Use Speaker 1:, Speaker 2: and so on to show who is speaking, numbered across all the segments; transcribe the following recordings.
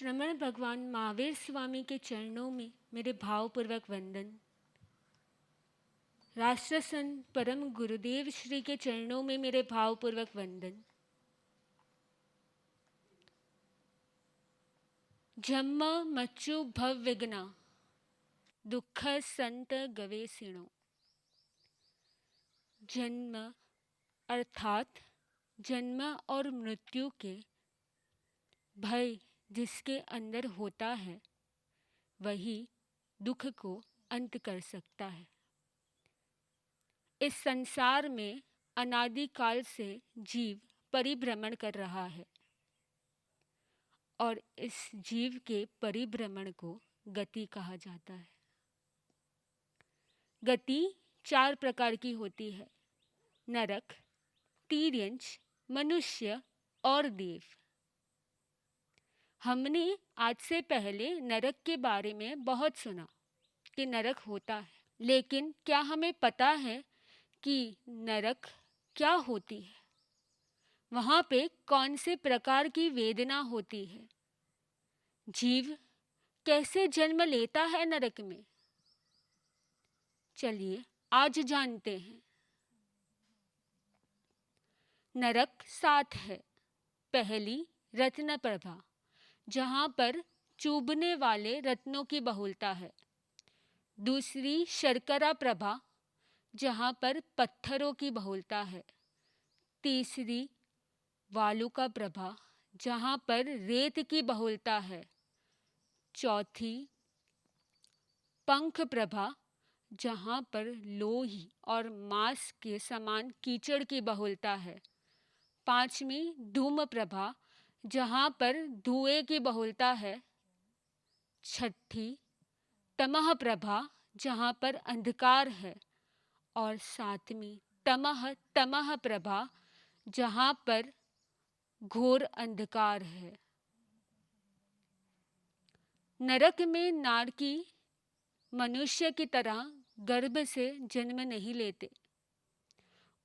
Speaker 1: श्रमण भगवान महावीर स्वामी के चरणों में मेरे भावपूर्वक वंदन। राष्ट्र संत परम गुरुदेव श्री के चरणों में मेरे भावपूर्वक वंदन। जन्म मच्चु भव विघ्ना दुख संत गवेसिणो। जन्म अर्थात जन्म और मृत्यु के भय जिसके अंदर होता है वही दुख को अंत कर सकता है। इस संसार में अनादिकाल से जीव परिभ्रमण कर रहा है और इस जीव के परिभ्रमण को गति कहा जाता है। गति 4 प्रकार की होती है: नरक, तिर्यंच, मनुष्य और देव। हमने आज से पहले नरक के बारे में बहुत सुना कि नरक होता है, लेकिन क्या हमें पता है कि नरक क्या होती है? वहाँ पे कौन से प्रकार की वेदना होती है? जीव कैसे जन्म लेता है नरक में? चलिए आज जानते हैं। नरक 7 है। पहली रत्न प्रभा, जहाँ पर चुभने वाले रत्नों की बहुलता है। दूसरी शर्करा प्रभा, जहाँ पर पत्थरों की बहुलता है। तीसरी वालुका प्रभा, जहाँ पर रेत की बहुलता है। चौथी पंख प्रभा, जहाँ पर लोही और मांस के समान कीचड़ की बहुलता है। पांचवी धूम प्रभा, जहाँ पर धुएं की बहुलता है। छठी तमह प्रभा, जहाँ पर अंधकार है। और सातवीं तमह प्रभा, जहाँ पर घोर अंधकार है। नरक में नारकी मनुष्य की तरह गर्भ से जन्म नहीं लेते।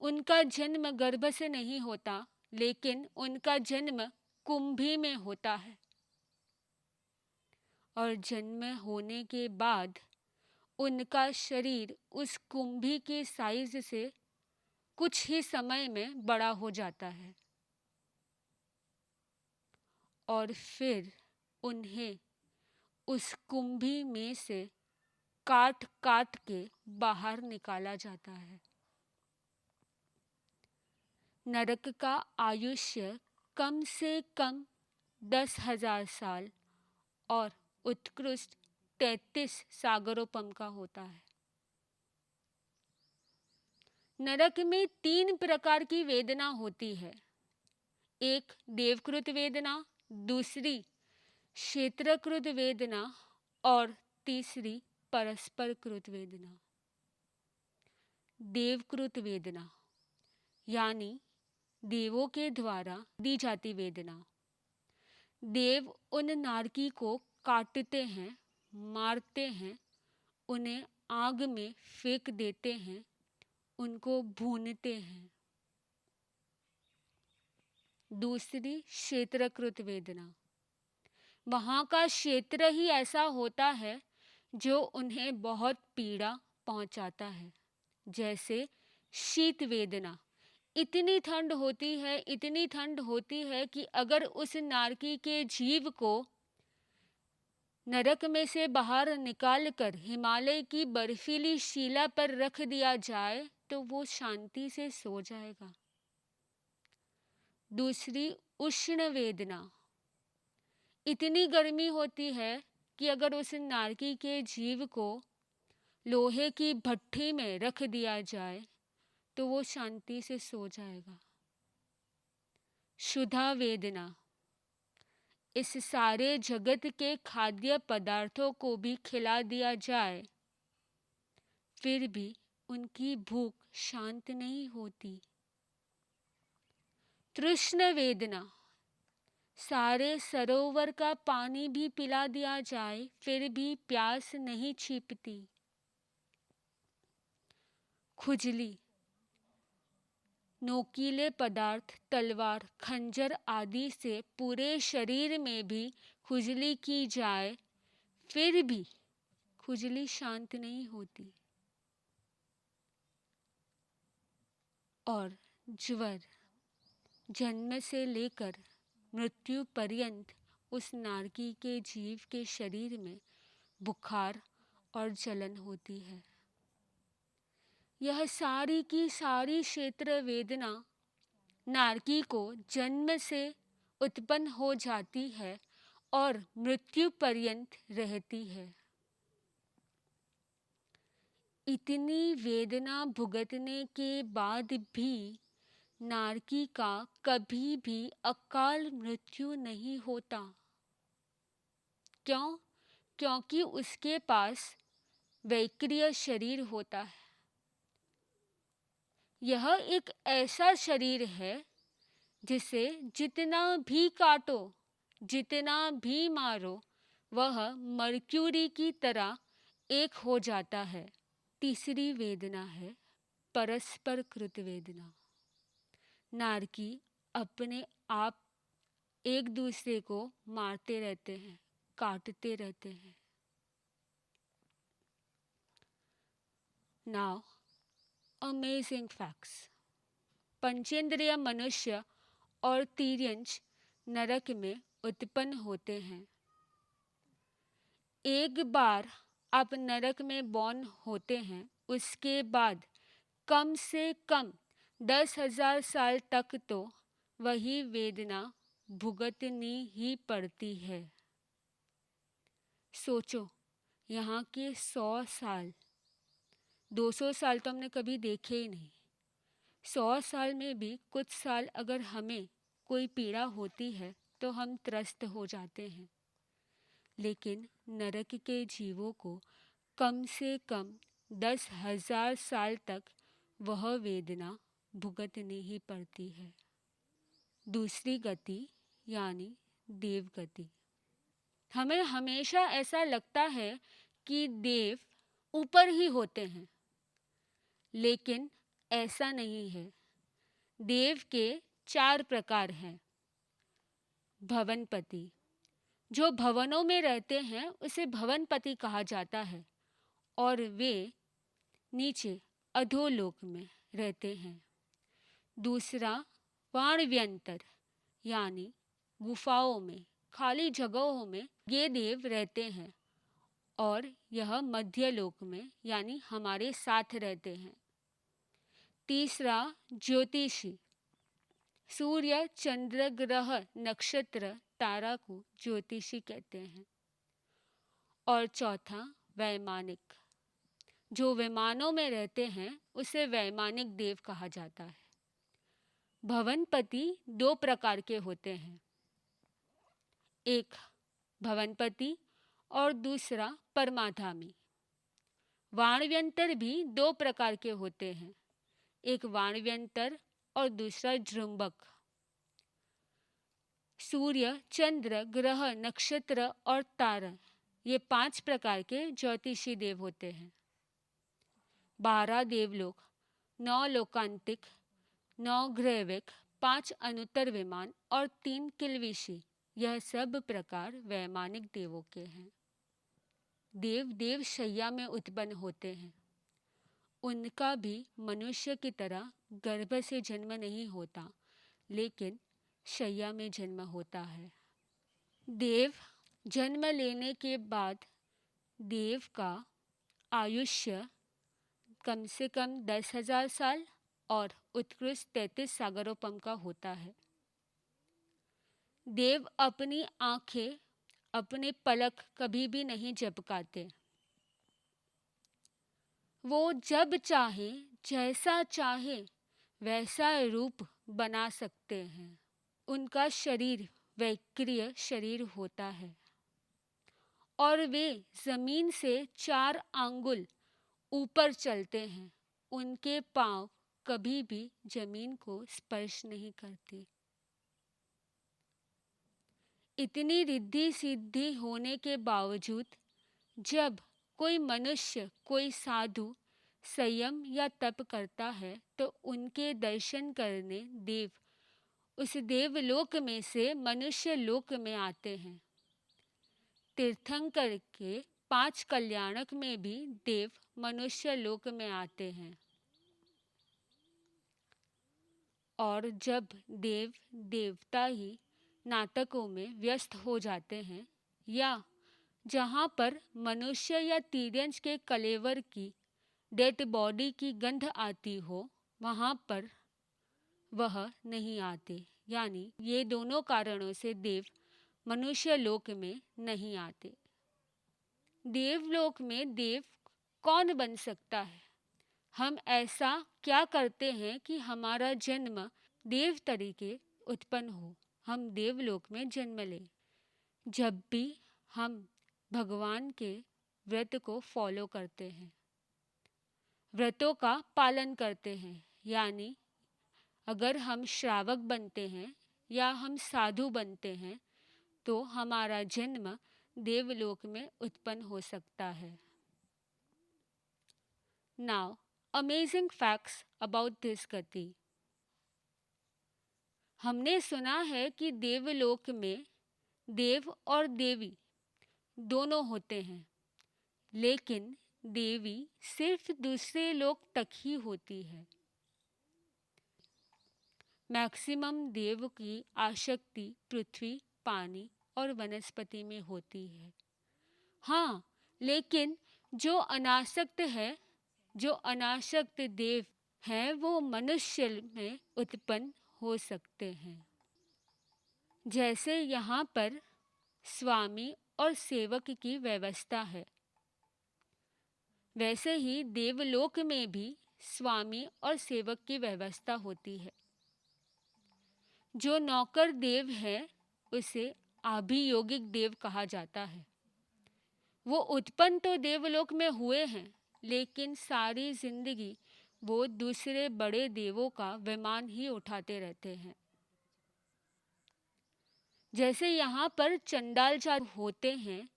Speaker 1: उनका जन्म गर्भ से नहीं होता, लेकिन उनका जन्म कुंभी में होता है। और जन्म होने के बाद उनका शरीर उस कुंभी के साइज से कुछ ही समय में बड़ा हो जाता है और फिर उन्हें उस कुंभी में से काट काट के बाहर निकाला जाता है। नरक का आयुष्य कम से कम 10,000 साल और उत्कृष्ट 33 सागरोपम का होता है। नरक में 3 प्रकार की वेदना होती है। एक देवकृत वेदना, दूसरी क्षेत्रकृत वेदना और तीसरी परस्पर कृत वेदना। देवकृत वेदना यानी देवों के द्वारा दी जाती वेदना। देव उन नारकी को काटते हैं, मारते हैं, उन्हें आग में फेंक देते हैं, उनको भूनते हैं। दूसरी क्षेत्रकृत वेदना, वहाँ का क्षेत्र ही ऐसा होता है जो उन्हें बहुत पीड़ा पहुँचाता है। जैसे शीत वेदना, इतनी ठंड होती है, इतनी ठंड होती है कि अगर उस नारकी के जीव को नरक में से बाहर निकालकर हिमालय की बर्फीली शिला पर रख दिया जाए तो वो शांति से सो जाएगा। दूसरी उष्ण वेदना, इतनी गर्मी होती है कि अगर उस नारकी के जीव को लोहे की भट्ठी में रख दिया जाए तो वो शांति से सो जाएगा। क्षुधा वेदना, इस सारे जगत के खाद्य पदार्थों को भी खिला दिया जाए फिर भी उनकी भूख शांत नहीं होती। तृष्ण वेदना, सारे सरोवर का पानी भी पिला दिया जाए फिर भी प्यास नहीं छिपती। खुजली, नोकीले पदार्थ, तलवार, खंजर आदि से पूरे शरीर में भी खुजली की जाए फिर भी खुजली शांत नहीं होती और ज्वर जन्म से लेकर मृत्यु पर्यंत उस नारकी के जीव के शरीर में बुखार और जलन होती है। यह सारी की सारी क्षेत्र वेदना नारकी को जन्म से उत्पन्न हो जाती है और मृत्यु पर्यंत रहती है। इतनी वेदना भुगतने के बाद भी नारकी का कभी भी अकाल मृत्यु नहीं होता। क्यों? क्योंकि उसके पास वैक्रिय शरीर होता है। यह एक ऐसा शरीर है जिसे जितना भी काटो, जितना भी मारो, वह मरक्यूरी की तरह एक हो जाता है। तीसरी वेदना है परस्पर कृत वेदना। नारकी अपने आप एक दूसरे को मारते रहते हैं, काटते रहते हैं। Now amazing facts. पंचेंद्रिय मनुष्य और तिर्यंच नरक में उत्पन्न होते हैं। एक बार आप नरक में बॉर्न होते हैं, उसके बाद कम से कम 10,000 साल तक तो वही वेदना भुगतनी ही पड़ती है। सोचो, यहाँ के 100 साल, 200 साल तो हमने कभी देखे ही नहीं। 100 साल में भी कुछ साल अगर हमें कोई पीड़ा होती है तो हम त्रस्त हो जाते हैं, लेकिन नरक के जीवों को कम से कम 10,000 साल तक वह वेदना भुगतनी ही पड़ती है। दूसरी गति यानी देव गति। हमें हमेशा ऐसा लगता है कि देव ऊपर ही होते हैं, लेकिन ऐसा नहीं है। देव के 4 प्रकार हैं। भवनपति, जो भवनों में रहते हैं उसे भवनपति कहा जाता है और वे नीचे अधोलोक में रहते हैं। दूसरा वाणव्यंतर यानी गुफाओं में, खाली जगहों में ये देव रहते हैं और यह मध्यलोक में यानी हमारे साथ रहते हैं। तीसरा ज्योतिषी, सूर्य चंद्र ग्रह नक्षत्र तारा को ज्योतिषी कहते हैं। और चौथा वैमानिक, जो विमानों में रहते हैं उसे वैमानिक देव कहा जाता है। भवनपति 2 प्रकार के होते हैं, एक भवनपति और दूसरा परमाधामी। वाणव्यंतर भी 2 प्रकार के होते हैं, एक वाणव्यंतर और दूसरा जृंबक। सूर्य चंद्र ग्रह नक्षत्र और तारा, ये 5 प्रकार के ज्योतिषी देव होते हैं। 12 देवलोक, 9 लोकांतिक, 9 ग्रहविक, 5 अनुत्तर विमान और 3 किलविशी, यह सब प्रकार वैमानिक देवों के हैं। देव देव शैया में उत्पन्न होते हैं। उनका भी मनुष्य की तरह गर्भ से जन्म नहीं होता, लेकिन शैया में जन्म होता है। देव जन्म लेने के बाद देव का आयुष्य कम से कम 10,000 साल और उत्कृष्ट 33 सागरोपम का होता है। देव अपनी आंखें, अपने पलक कभी भी नहीं झपकाते। वो जब चाहे, जैसा चाहे वैसा रूप बना सकते हैं। उनका शरीर वैक्रिय शरीर होता है और वे जमीन से 4 आंगुल ऊपर चलते हैं। उनके पांव कभी भी जमीन को स्पर्श नहीं करते। इतनी रिद्धि सिद्धि होने के बावजूद जब कोई मनुष्य, कोई साधु संयम या तप करता है तो उनके दर्शन करने देव उस देवलोक में से मनुष्य लोक में आते हैं। तीर्थंकर के 5 कल्याणक में भी देव मनुष्य लोक में आते हैं। और जब देव देवता ही नाटकों में व्यस्त हो जाते हैं या जहाँ पर मनुष्य या तिर्यंच के कलेवर की डेड बॉडी की गंध आती हो, वहाँ पर वह नहीं आते। यानी ये दोनों कारणों से देव मनुष्य लोक में नहीं आते। देवलोक में देव कौन बन सकता है? हम ऐसा क्या करते हैं कि हमारा जन्म देव तरीके उत्पन्न हो, हम देवलोक में जन्म लें? जब भी हम भगवान के व्रत को फॉलो करते हैं, व्रतों का पालन करते हैं, यानी अगर हम श्रावक बनते हैं या हम साधु बनते हैं तो हमारा जन्म देवलोक में उत्पन्न हो सकता है। Now, amazing facts about this गति। हमने सुना है कि देवलोक में देव और देवी दोनों होते हैं, लेकिन देवी सिर्फ दूसरे लोक तक ही होती है। मैक्सिमम देव की आसक्ति पृथ्वी, पानी और वनस्पति में होती है। हाँ, लेकिन जो अनासक्त देव हैं वो मनुष्य में उत्पन्न हो सकते हैं। जैसे यहाँ पर स्वामी और सेवक की व्यवस्था है, वैसे ही देवलोक में भी स्वामी और सेवक की व्यवस्था होती है। जो नौकर देव है उसे अभियोगिक देव कहा जाता है। वो उत्पन्न तो देवलोक में हुए हैं, लेकिन सारी जिंदगी वो दूसरे बड़े देवों का विमान ही उठाते रहते हैं। जैसे यहाँ पर चंडाल चार होते हैं,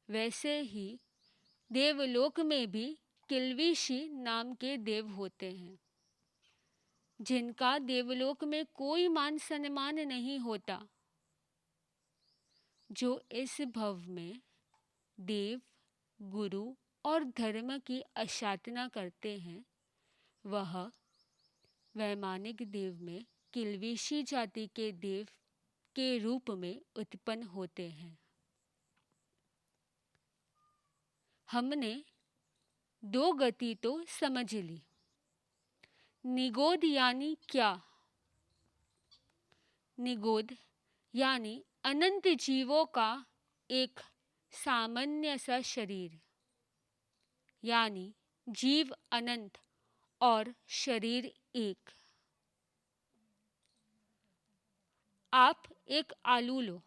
Speaker 1: वैसे ही देवलोक में भी किल्विशी नाम के देव होते हैं, जिनका देवलोक में कोई मान सम्मान नहीं होता। जो इस भव में देव, गुरु और धर्म की अशातना करते हैं, वह वैमानिक देव में किल्विशी जाति के देव के रूप में उत्पन्न होते हैं। हमने 2 गति तो समझ ली। निगोद यानी क्या? निगोद यानी अनंत जीवों का एक सामान्य सा शरीर, यानी जीव अनंत और शरीर एक। आप एक आलू लो,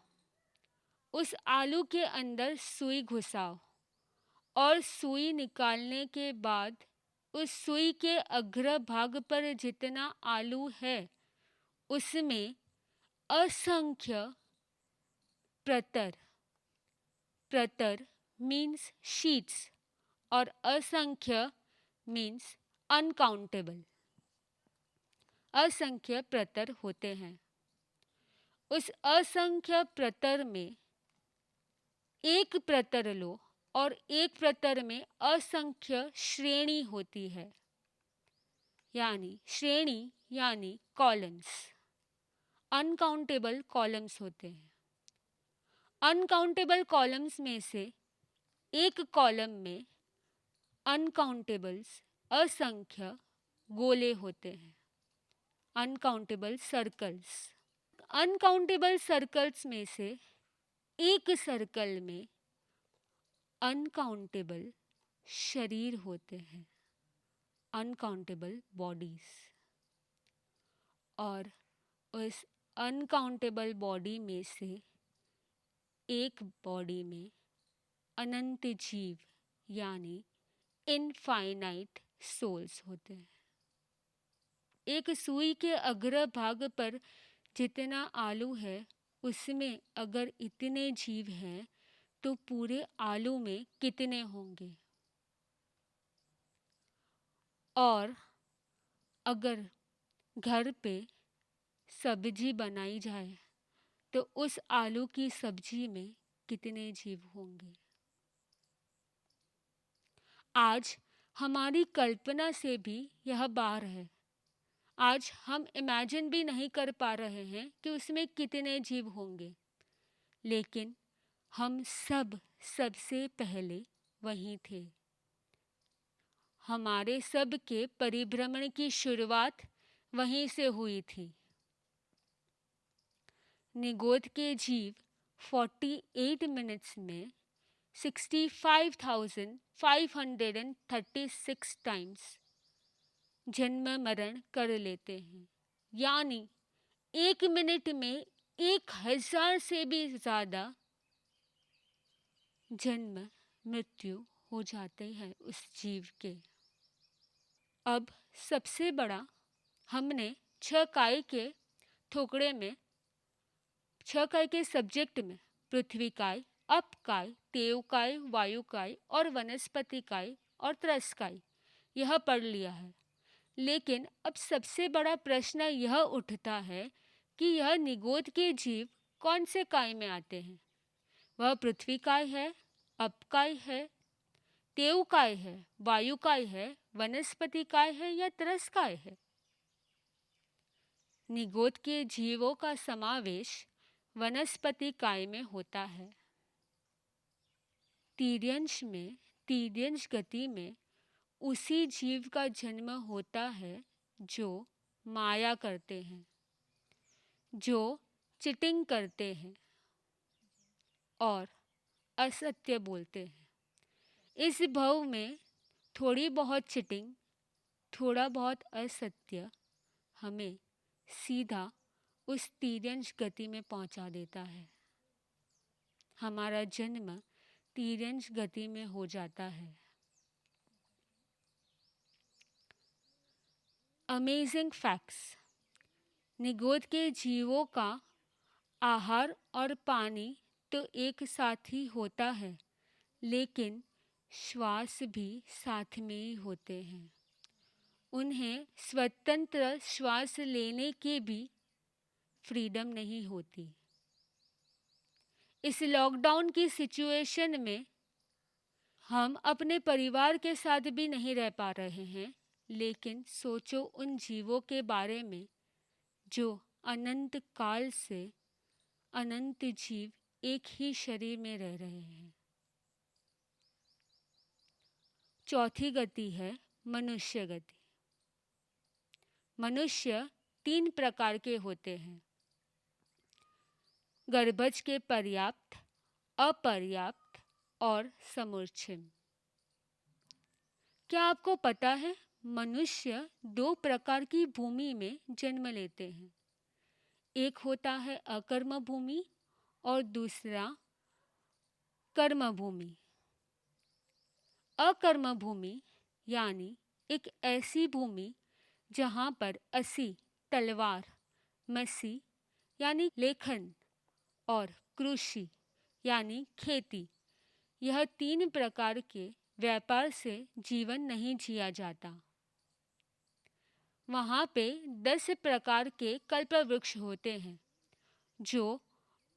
Speaker 1: उस आलू के अंदर सुई घुसाओ और सुई निकालने के बाद उस सुई के अग्र भाग पर जितना आलू है उसमें असंख्य प्रतर, प्रतर मीन्स शीट्स और असंख्य मीन्स अनकाउंटेबल, असंख्य प्रतर होते हैं। उस असंख्य प्रतर में एक प्रतर लो और एक प्रतर में असंख्य श्रेणी होती है, यानी श्रेणी यानी कॉलम्स, अनकाउंटेबल कॉलम्स होते हैं। अनकाउंटेबल कॉलम्स में से एक कॉलम में अनकाउंटेबल्स असंख्य गोले होते हैं, अनकाउंटेबल सर्कल्स। अनकाउंटेबल सर्कल्स में से एक सर्कल में अनकाउंटेबल शरीर होते हैं, अनकाउंटेबल बॉडीज। और उस अनकाउंटेबल बॉडी में से एक बॉडी में अनंत जीव यानी इनफाइनाइट सोल्स होते हैं। एक सुई के अग्र भाग पर जितना आलू है उसमें अगर इतने जीव हैं तो पूरे आलू में कितने होंगे? और अगर घर पे सब्जी बनाई जाए तो उस आलू की सब्जी में कितने जीव होंगे। आज हमारी कल्पना से भी यह बाहर है। आज हम इमेजिन भी नहीं कर पा रहे हैं कि उसमें कितने जीव होंगे, लेकिन हम सबसे पहले वहीं थे। हमारे सब के परिभ्रमण की शुरुआत वहीं से हुई थी। निगोद के जीव 48 मिनट्स में 65,536 टाइम्स जन्म मरण कर लेते हैं, यानी 1 मिनट में 1000 से भी ज़्यादा जन्म मृत्यु हो जाते हैं उस जीव के। अब सबसे बड़ा हमने 6 काय के ठोकरे में 6 काय के सब्जेक्ट में पृथ्वी काय, अप काय, तेव काय, वायु काय और वनस्पति काय और त्रस काय यह पढ़ लिया है। लेकिन अब सबसे बड़ा प्रश्न यह उठता है कि यह निगोद के जीव कौन से काय में आते हैं। वह पृथ्वी काय है, अप काय है, तेव काय है, वायु काय है, वनस्पति काय है या त्रस काय है। निगोद के जीवों का समावेश वनस्पति काय में होता है। तिर्यंश गति में उसी जीव का जन्म होता है जो माया करते हैं, जो चिटिंग करते हैं और असत्य बोलते हैं। इस भव में थोड़ी बहुत चिटिंग, थोड़ा बहुत असत्य हमें सीधा उस तिर्यंश गति में पहुंचा देता है। हमारा जन्म तिर्यंश गति में हो जाता है। Amazing facts. निगोद के जीवों का आहार और पानी तो एक साथ ही होता है, लेकिन श्वास भी साथ में ही होते हैं। उन्हें स्वतंत्र श्वास लेने की भी फ्रीडम नहीं होती। इस लॉकडाउन की सिचुएशन में हम अपने परिवार के साथ भी नहीं रह पा रहे हैं, लेकिन सोचो उन जीवों के बारे में जो अनंत काल से अनंत जीव एक ही शरीर में रह रहे हैं। चौथी गति है मनुष्य गति। मनुष्य 3 प्रकार के होते हैं: गर्भज के पर्याप्त, अपर्याप्त और समूर्छिम। क्या आपको पता है मनुष्य 2 प्रकार की भूमि में जन्म लेते हैं। एक होता है अकर्म भूमि और दूसरा कर्म भूमि। अकर्म भूमि यानी एक ऐसी भूमि जहाँ पर असी, तलवार, मसी यानी लेखन और कृषि यानी खेती, यह 3 प्रकार के व्यापार से जीवन नहीं जिया जाता। वहाँ पे 10 प्रकार के कल्प वृक्ष होते हैं जो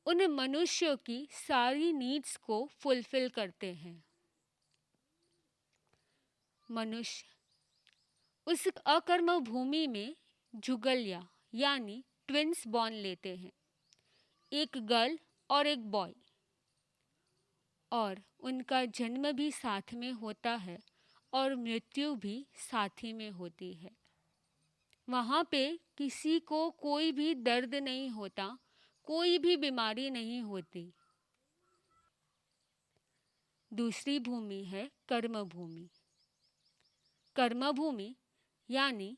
Speaker 1: उन मनुष्यों की सारी नीड्स को फुलफिल करते हैं। मनुष्य उस अकर्म भूमि में जुगल्या यानी ट्विन्स बॉर्न लेते हैं, एक गर्ल और एक बॉय, और उनका जन्म भी साथ में होता है और मृत्यु भी साथ ही में होती है। वहाँ पे किसी को कोई भी दर्द नहीं होता, कोई भी बीमारी नहीं होती। दूसरी भूमि है कर्म भूमि। कर्म भूमि यानी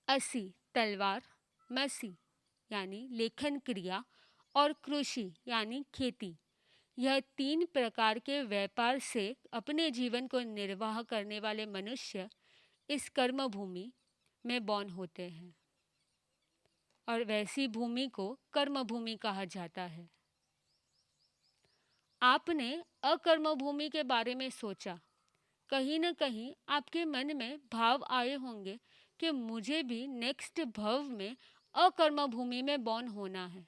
Speaker 1: असी, तलवार, मसी यानी लेखन क्रिया और कृषि यानी खेती, यह 3 प्रकार के व्यापार से अपने जीवन को निर्वाह करने वाले मनुष्य इस कर्म भूमि में बॉर्न होते हैं और वैसी भूमि को कर्म भूमि कहा जाता है। आपने अकर्म भूमि के बारे में सोचा, कहीं न कहीं आपके मन में भाव आए होंगे कि मुझे भी नेक्स्ट भव में अकर्म भूमि में बॉर्न होना है,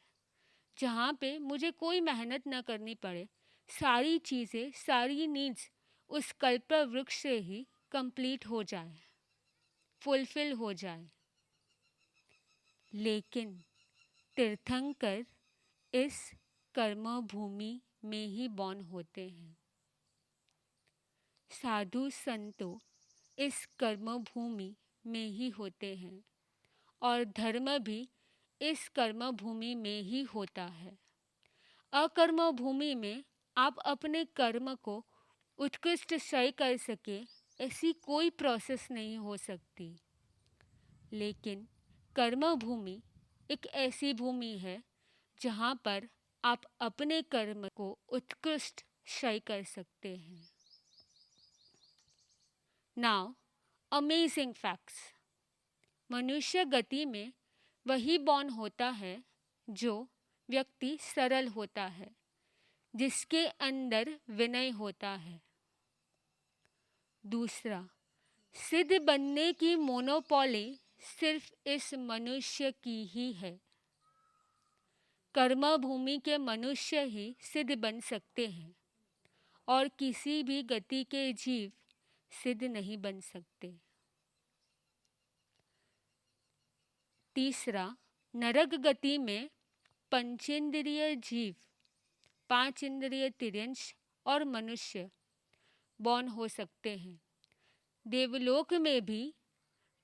Speaker 1: जहाँ पे मुझे कोई मेहनत न करनी पड़े, सारी चीज़ें, सारी नीड्स उस कल्प वृक्ष से ही कंप्लीट हो जाए, फुलफिल हो जाए। लेकिन तीर्थंकर इस कर्म भूमि में ही बॉर्न होते हैं। साधु संतों इस कर्म भूमि में ही होते हैं और धर्म भी इस कर्म भूमि में ही होता है। अकर्म भूमि में आप अपने कर्म को उत्कृष्ट सही कर सके, ऐसी कोई प्रोसेस नहीं हो सकती। लेकिन कर्म भूमि एक ऐसी भूमि है जहाँ पर आप अपने कर्म को उत्कृष्ट क्षय कर सकते हैं। Now amazing facts. मनुष्य गति में वही बॉर्न होता है जो व्यक्ति सरल होता है, जिसके अंदर विनय होता है। दूसरा, सिद्ध बनने की मोनोपोली सिर्फ इस मनुष्य की ही है। कर्म भूमि के मनुष्य ही सिद्ध बन सकते हैं और किसी भी गति के जीव सिद्ध नहीं बन सकते। तीसरा, नरक गति में पंचेंद्रिय जीव, 5 इंद्रिय तिर्यंश और मनुष्य बॉर्न हो सकते हैं। देवलोक में भी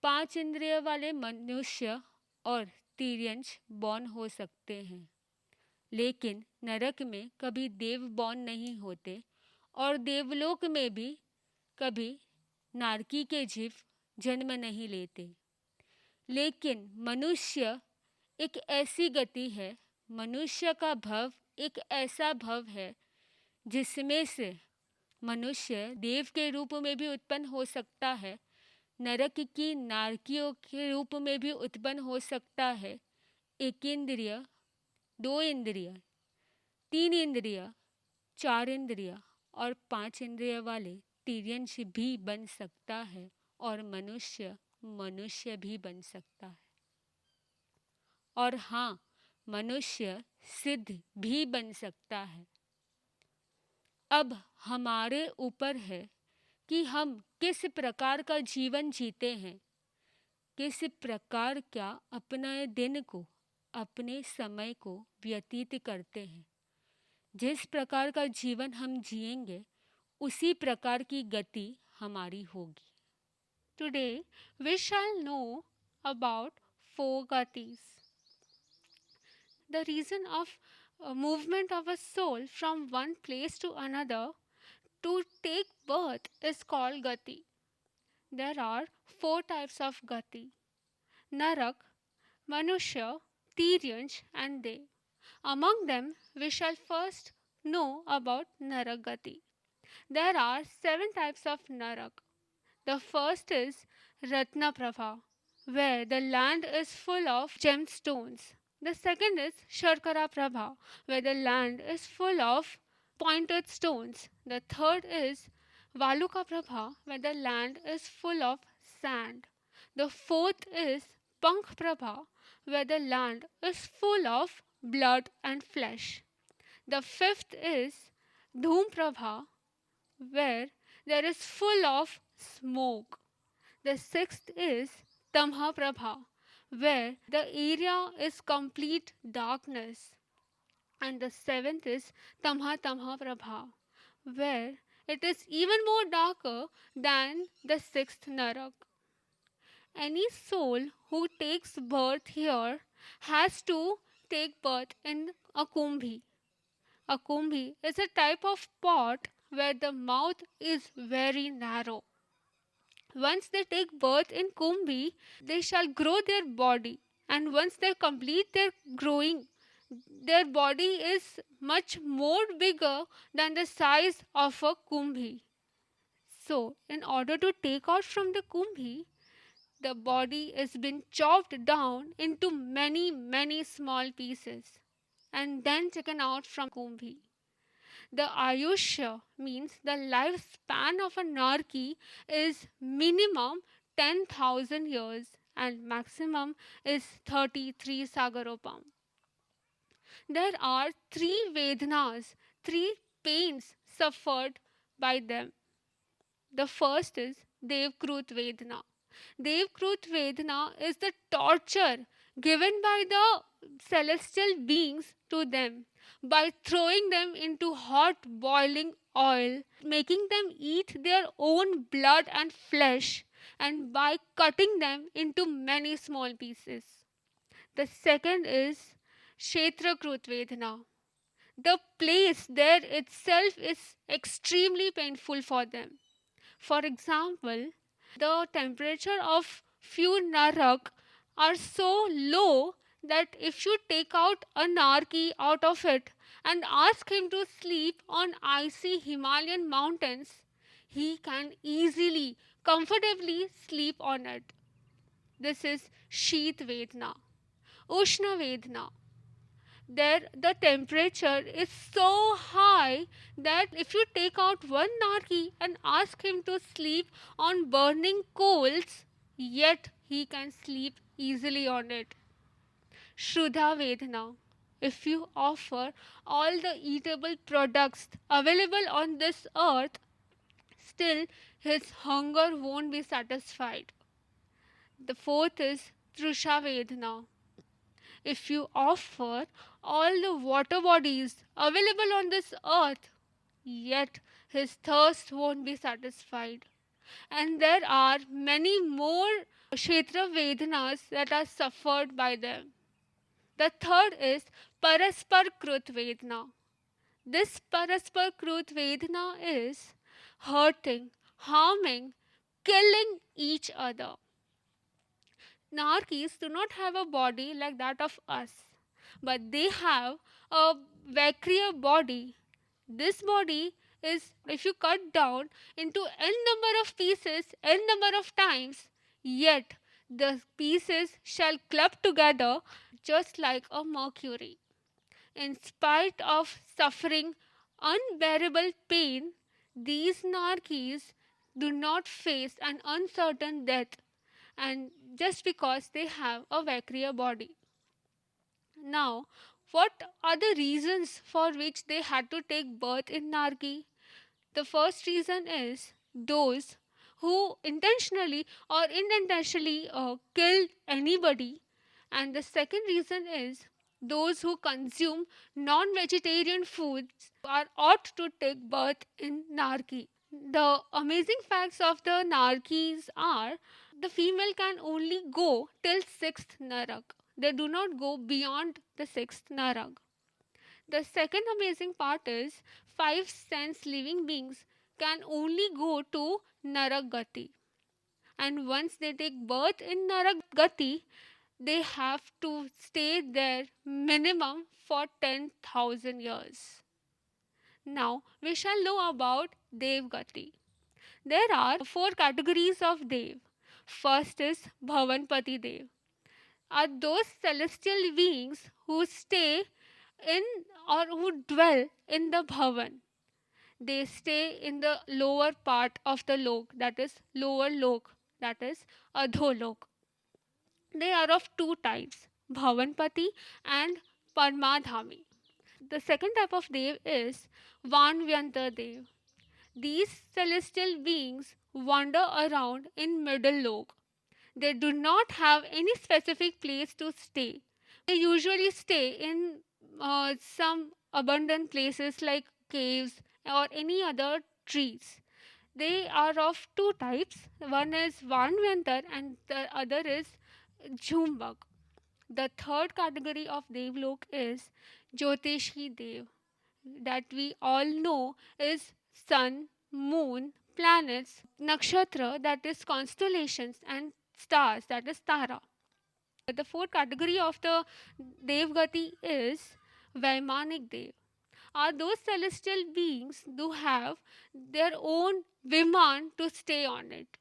Speaker 1: 5 इंद्रिय वाले मनुष्य और तिर्यंश बॉर्न हो सकते हैं, लेकिन नरक में कभी देव बॉर्न नहीं होते और देवलोक में भी कभी नारकी के जीव जन्म नहीं लेते। लेकिन मनुष्य एक ऐसी गति है, मनुष्य का भव एक ऐसा भव है जिसमें से मनुष्य देव के रूप में भी उत्पन्न हो सकता है, नरक की नारकियों के रूप में भी उत्पन्न हो सकता है, 1 इंद्रिय, 2 इंद्रिय, 3 इंद्रिय, 4 इंद्रिय और 5 इंद्रिय वाले तिर्यंश भी बन सकता है और मनुष्य भी बन सकता है। और हाँ, मनुष्य सिद्ध भी बन सकता है। अब हमारे ऊपर है कि हम किस प्रकार का जीवन जीते हैं, किस प्रकार का अपने दिन को, अपने समय को व्यतीत करते हैं। जिस प्रकार का जीवन हम जिएंगे, उसी प्रकार की गति हमारी होगी।
Speaker 2: Today we shall know about 4 gatis. The reason of movement of a soul from one place to another to take birth is called gati. There are 4 types of gati: Narak, Manushya, Tiryansh and Dev. Among them, we shall first know about Narak gati. There are 7 types of Narak. The first is Ratna Prabha, where the land is full of gemstones. The second is Sharkara Prabha, where the land is full of pointed stones. The third is Valuka Prabha, where the land is full of sand. The fourth is Pankh Prabha, where the land is full of blood and flesh. The fifth is Dhoom Prabha, where there is full of smoke. The sixth is Tamha Prabha, where the area is complete darkness. And the seventh is Tamha Tamha Prabha, where it is even more darker than the sixth Narak. Any soul who takes birth here has to take birth in a kumbhi. A kumbhi is a type of pot where the mouth is very narrow. Once they take birth in kumbhi, they shall grow their body, and once they complete their growing, their body is much more bigger than the size of a kumbhi. So, in order to take out from the kumbhi, the body is been chopped down into many small pieces and then taken out from kumbhi. The Ayushya means the lifespan of a Narki is minimum 10,000 years and maximum is 33 Sagaropam. There are three Vedanas, three pains suffered by them. The first is Devkrut Vedana. Devkrut Vedana is the torture given by the celestial beings to them by throwing them into hot boiling oil, making them eat their own blood and flesh, and by cutting them into many small pieces. The second is Kshetrakrut Vedana. The place there itself is extremely painful for them. For example, the temperature of few narak are so low that if you take out a narki out of it and ask him to sleep on icy Himalayan mountains, he can easily, comfortably sleep on it. This is Sheet Vedna. Ushna Vedna. There, the temperature is so high that if you take out one narki and ask him to sleep on burning coals, yet he can sleep easily on it. Shrudha Vedana. If you offer all the eatable products available on this earth, still his hunger won't be satisfied. The fourth is Trusha Vedana. If you offer all the water bodies available on this earth, yet his thirst won't be satisfied. And there are many more Kshetra Vedanas that are suffered by them. The third is Paraspar Krut Vedana. This Paraspar Krut Vedana is hurting, harming, killing each other. Narkis do not have a body like that of us, but they have a vacria body. This body is, if you cut down into n number of pieces, n number of times, yet the pieces shall club together just like a mercury. In spite of suffering unbearable pain, these Narkis do not face an uncertain death, and just because they have a vacria body. Now, what are the reasons for which they had to take birth in Narki? The first reason is those who intentionally or unintentionally killed anybody, and the second reason is those who consume non-vegetarian foods are ought to take birth in Narki. The amazing facts of the Narkis are the female can only go till sixth narak. They do not go beyond the sixth narak. The second amazing part is five sense living beings can only go to Naragati. And once they take birth in Naragati, they have to stay there minimum for 10,000 years. Now we shall know about Devgati. There are four categories of Dev. First is Bhavanpati Dev, are those celestial beings who stay in or who dwell in the Bhavan. They stay in the lower part of the lok, that is lower lok, that is Adholok. They are of two types, Bhavanpati and Parmadhami. The second type of Dev is Vanvyanta Dev. These celestial beings wander around in middle lok. They do not have any specific place to stay. They usually stay in some abundant places like caves or any other trees. They are of two types. One is Vanvantar and the other is Jhumbak. The third category of Devlok is Jyotishi Dev, that we all know is sun, moon, planets, nakshatra, that is constellations, and stars, that is tara. The fourth category of the Devgati is Vaimanik Dev. Are those celestial beings who have their own Viman to stay on it.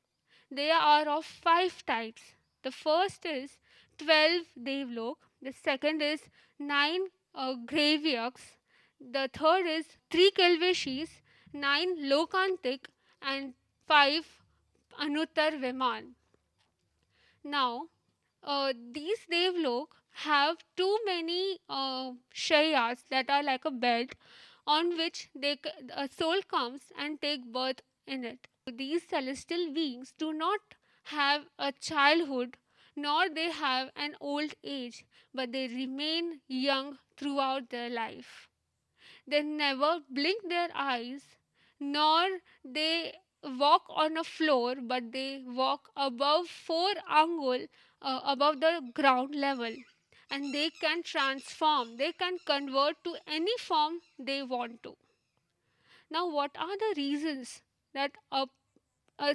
Speaker 2: They are of five types. The first is 12 Devlok, the second is 9 Gravyaks, the third is 3 Kelveshis, 9 Lokantik, and 5 Anuttar Viman. Now, these Devlok have too many sharyas that are like a bed on which a soul comes and take birth in it. These celestial beings do not have a childhood nor they have an old age, but they remain young throughout their life. They never blink their eyes, nor they walk on a floor, but they walk above 4 angul, above the ground level. And they can transform, they can convert to any form they want to. Now, what are the reasons that a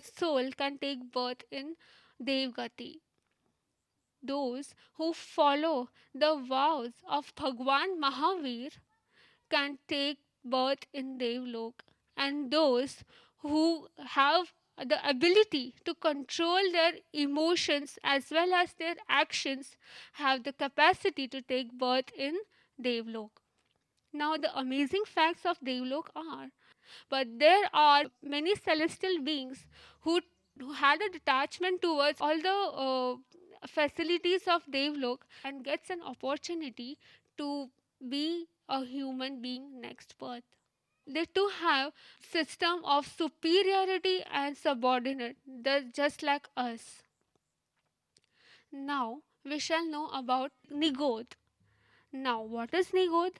Speaker 2: soul can take birth in Devgati? Those who follow the vows of Bhagwan Mahavir can take birth in Devlok, and those who have the ability to control their emotions as well as their actions have the capacity to take birth in Devlok. Now, the amazing facts of Devlok are, but there are many celestial beings who, who had a detachment towards all the facilities of Devlok and gets an opportunity to be a human being next birth. They too have system of superiority and subordinate, they're just like us. Now we shall know about Nigod. Now, what is Nigod?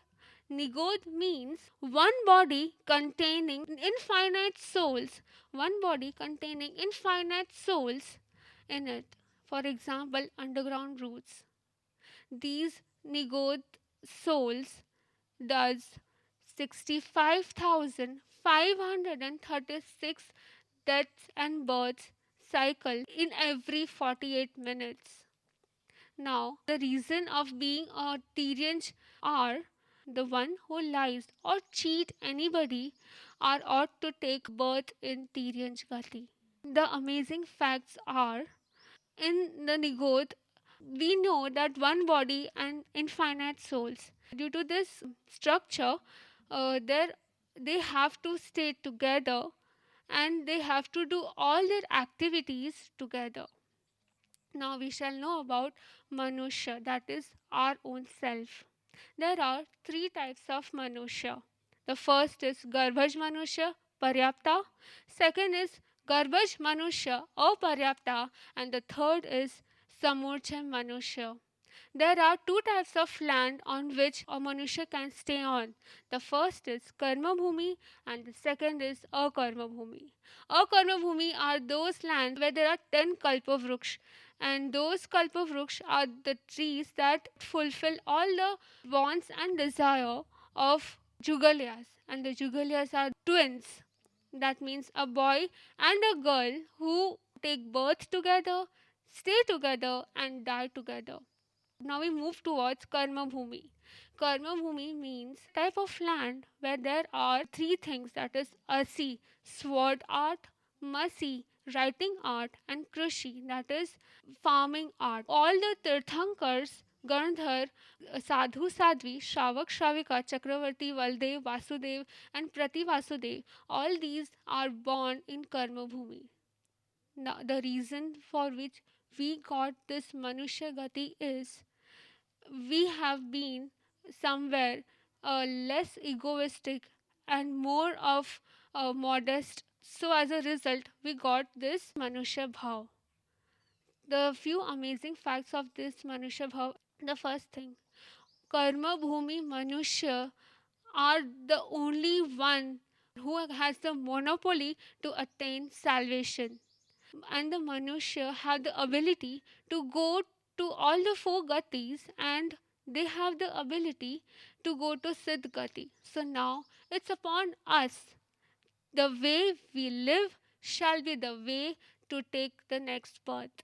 Speaker 2: Nigod means one body containing infinite souls, one body containing infinite souls in it. For example, underground roots. These Nigod souls does 65,536 deaths and births cycle in every 48 minutes. Now, the reason of being a Tyrians are the one who lies or cheat anybody are ought to take birth in Tyrians Gati. The amazing facts are in the Nigod, we know that one body and infinite souls. Due to this structure, there they have to stay together and they have to do all their activities together. Now we shall know about Manusha, that is our own self. There are three types of Manusha. The first is Garbhaj Manusha, Paryapta. Second is Garbhaj Manusha, Aparyapta. And the third is Samurcha Manusha. There are two types of land on which a Manusha can stay on. The first is Karma Bhumi and the second is Akarma Bhumi. Akarma Bhumi are those lands where there are 10 Kalpavruksha, and those Kalpavruksha are the trees that fulfill all the wants and desire of Jugalyas. And the Jugalyas are twins. That means a boy and a girl who take birth together, stay together, and die together. Now we move towards Karma Bhumi. Karma Bhumi means type of land where there are three things, that is Asi, sword art, Masi, writing art, and Krishi, that is farming art. All the Tirthankars, Gandhar, Sadhu Sadhvi, Shravak Shravika, Chakravarti, Valdev, Vasudev, and Prati Vasudev, all these are born in Karma Bhumi. Now, the reason for which we got this Manusha Gati is we have been somewhere less egoistic and more of modest. So, as a result, we got this Manusha Bhav. The few amazing facts of this Manusha Bhav, the first thing, Karma Bhumi Manusha are the only one who has the monopoly to attain salvation. And the Manusha have the ability to go to all the four gatis and they have the ability to go to Siddh Gati. So now it's upon us. The way we live shall be the way to take the next birth.